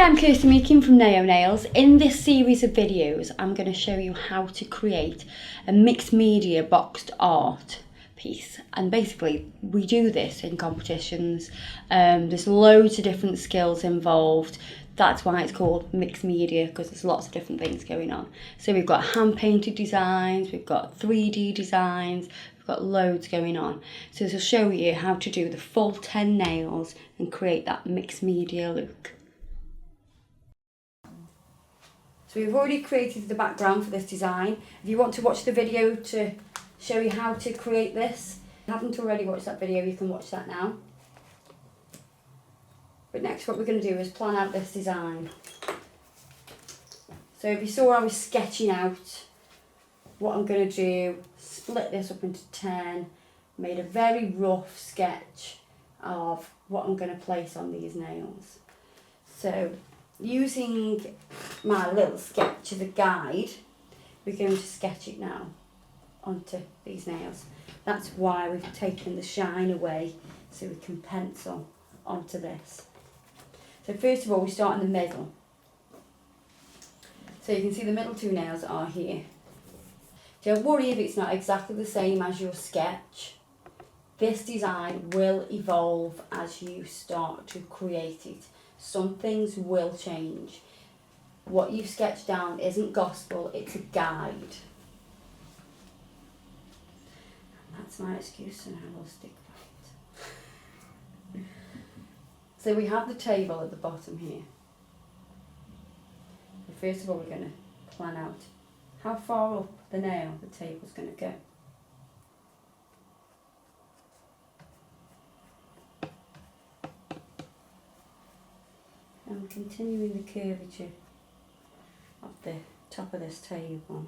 Hi, I'm Kirsty making from Naio Nails. In this series of videos, I'm going to show you how to create a mixed media boxed art piece. And basically, we do this in competitions. There's loads of different skills involved. That's why it's called mixed media, because there's lots of different things going on. So we've got hand-painted designs, we've got 3D designs, we've got loads going on. So this will show you how to do the full 10 nails and create that mixed media look. So we've already created the background for this design. If you want to watch the video to show you how to create this, if you haven't already watched that video, you can watch that now. But next what we're going to do is plan out this design. So if you saw I was sketching out what I'm going to do, split this up into 10, made a very rough sketch of what I'm going to place on these nails. So using my little sketch as a guide, we're going to sketch it now onto these nails. That's why we've taken the shine away, so we can pencil onto this. So first of all, we start in the middle. So you can see the middle two nails are here. Don't worry if it's not exactly the same as your sketch. This design will evolve as you start to create it. Some things will change. What you've sketched down isn't gospel, it's a guide. And that's my excuse and I will stick by it. So we have the table at the bottom here. So first of all, we're going to plan out how far up the nail the table's going to go. And continuing the curvature of the top of this table.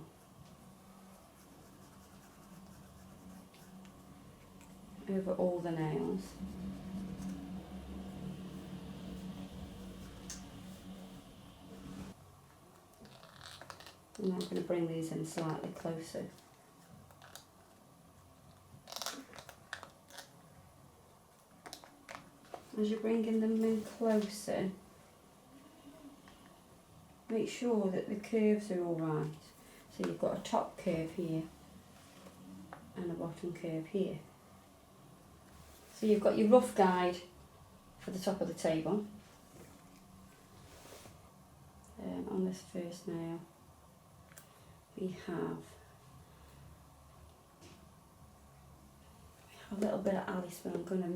Over all the nails. And I'm going to bring these in slightly closer. As you're bringing them in closer, make sure that the curves are all right. So you've got a top curve here and a bottom curve here. So you've got your rough guide for the top of the table. On this first nail we have a little bit of Alice, but I'm going to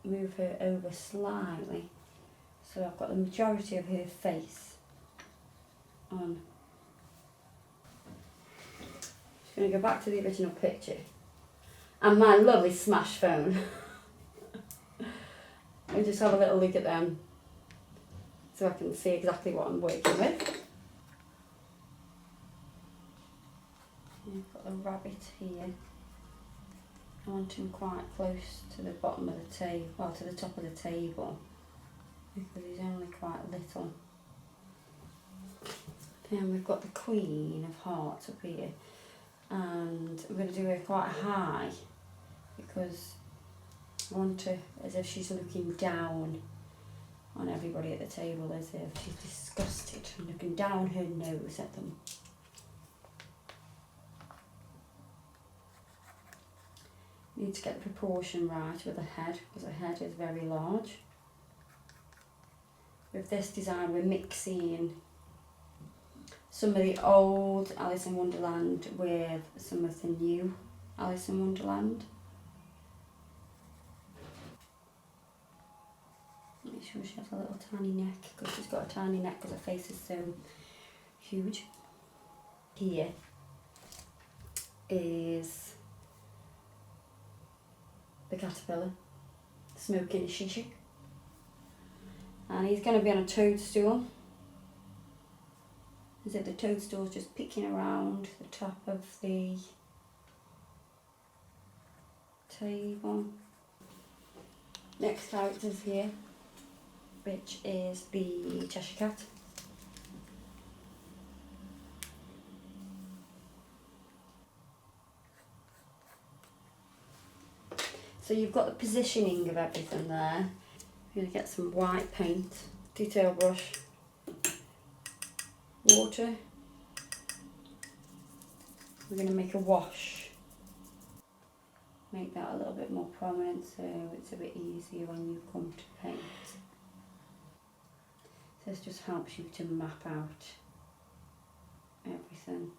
move her over slightly. So I've got the majority of her face on. Just going to go back to the original picture and my lovely smash phone and just have a little look at them so I can see exactly what I'm working with. You've got the rabbit here. I want him quite close to the bottom of the table, well, to the top of the table, because he's only quite little. Then we've got the Queen of Hearts up here, and I'm going to do her quite high because I want her as if she's looking down on everybody at the table, as if she's disgusted and looking down her nose at them. Need to get the proportion right with the head, because the head is very large. With this design we're mixing some of the old Alice in Wonderland with some of the new Alice in Wonderland. Make sure she has a little tiny neck, because she's got a tiny neck because her face is so huge. Here is the caterpillar smoking a shisha, and he's going to be on a toadstool, as if the toadstool's just picking around the top of the table. Next character's here, which is the Cheshire Cat. So you've got the positioning of everything there. I'm going to get some white paint, detail brush, water. We're going to make a wash. Make that a little bit more prominent so it's a bit easier when you come to paint. So this just helps you to map out everything.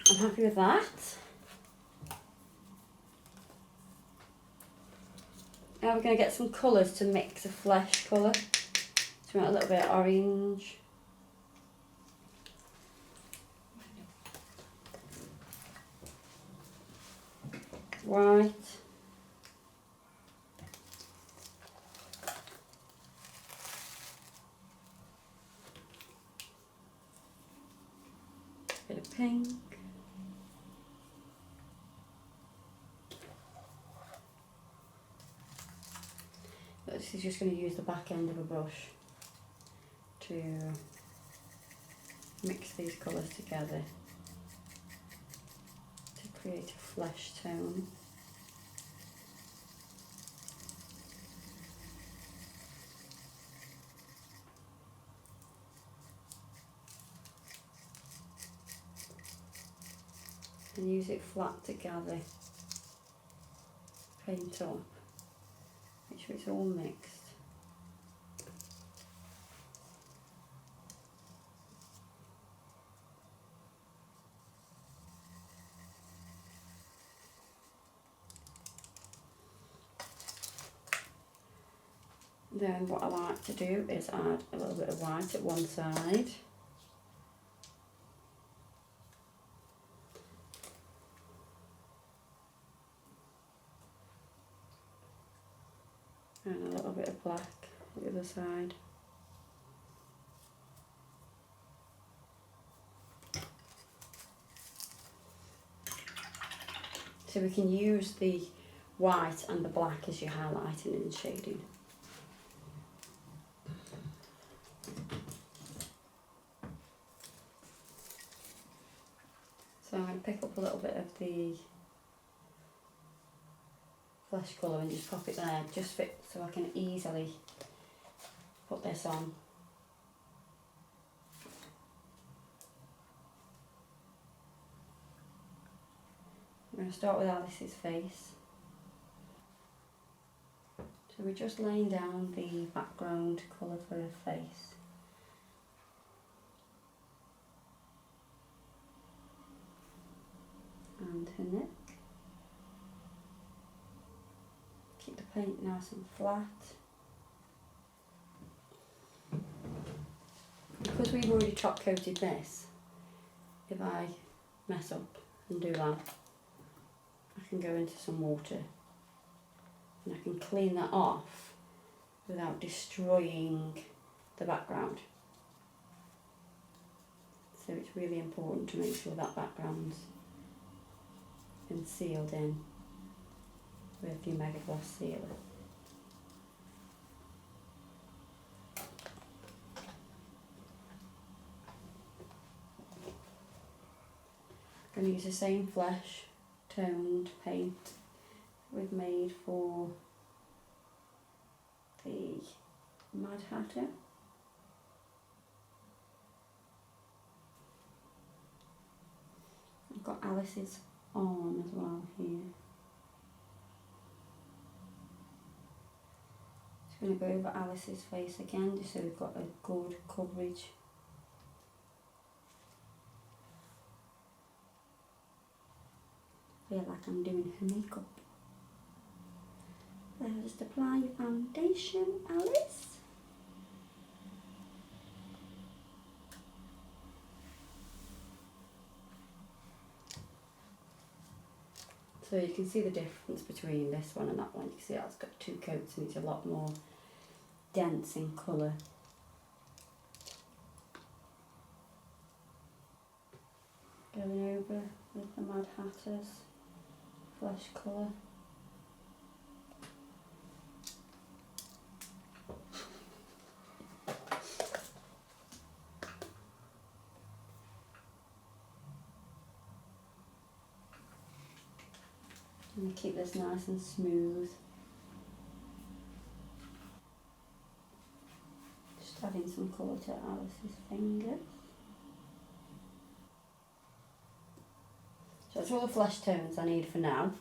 I'm happy with that. Now we're going to get some colours to mix a flesh colour. So we want a little bit of orange. White. Bit of pink. This is just going to use the back end of a brush to mix these colours together to create a flesh tone. And use it flat together. Paint up. Make sure it's all mixed. Then what I like to do is add a little bit of white at one side. And a little bit of black at the other side. So we can use the white and the black as your highlighting and shading. So I'm going to pick up a little bit of the flesh colour and just pop it there, just fit so I can easily put this on. I'm going to start with Alice's face. So we're just laying down the background colour for her face. And her neck. Keep the paint nice and flat. Because we've already top coated this, if I mess up and do that, I can go into some water and I can clean that off without destroying the background. So it's really important to make sure that background's been sealed in with your Mega Gloss sealer. I'm going to use the same flesh toned paint we've made for the Mad Hatter. I've got Alice's arm as well here. Just going to go over Alice's face again just so we've got a good coverage. I feel like I'm doing her makeup. Then just apply your foundation, Alice. So you can see the difference between this one and that one. You can see that's got two coats and it's a lot more dense in colour. Going over with the Mad Hatter's flesh colour. And keep this nice and smooth. Just adding some colour to Alice's fingers. So that's all the flesh tones I need for now.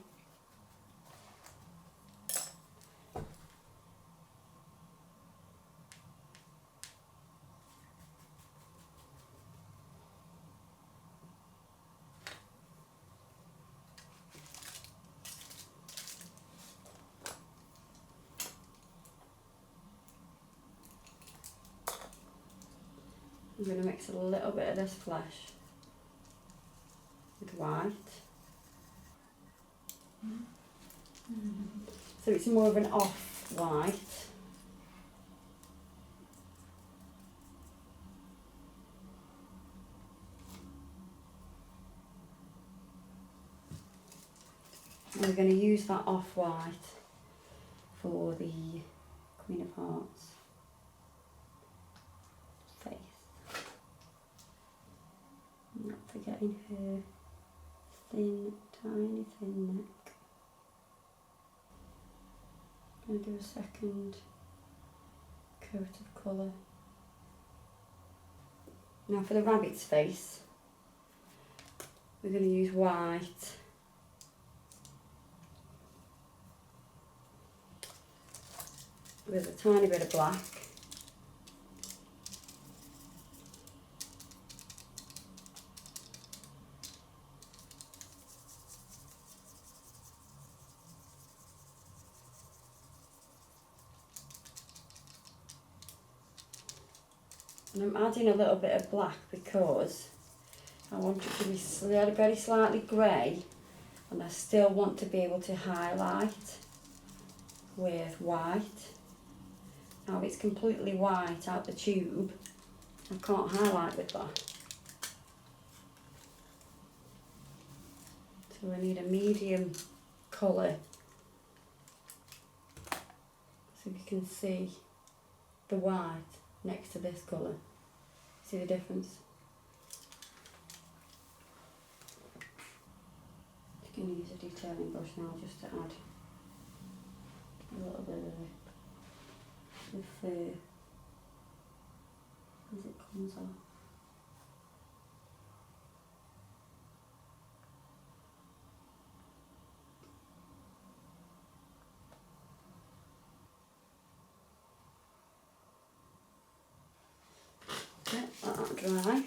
I'm going to mix a little bit of this flesh with white. So it's more of an off-white. And we're going to use that off-white for the Queen of Hearts face. Not forgetting her thin, tiny, thin neck. I'm going to do a second coat of colour. Now for the rabbit's face, we're going to use white. With a tiny bit of black. And I'm adding a little bit of black because I want it to be very slightly grey, and I still want to be able to highlight with white. Now if it's completely white out the tube, I can't highlight with that. So I need a medium colour so you can see the white next to this colour. See the difference? You can use a detailing brush now just to add a little bit of the fur as it comes off. Let that dry.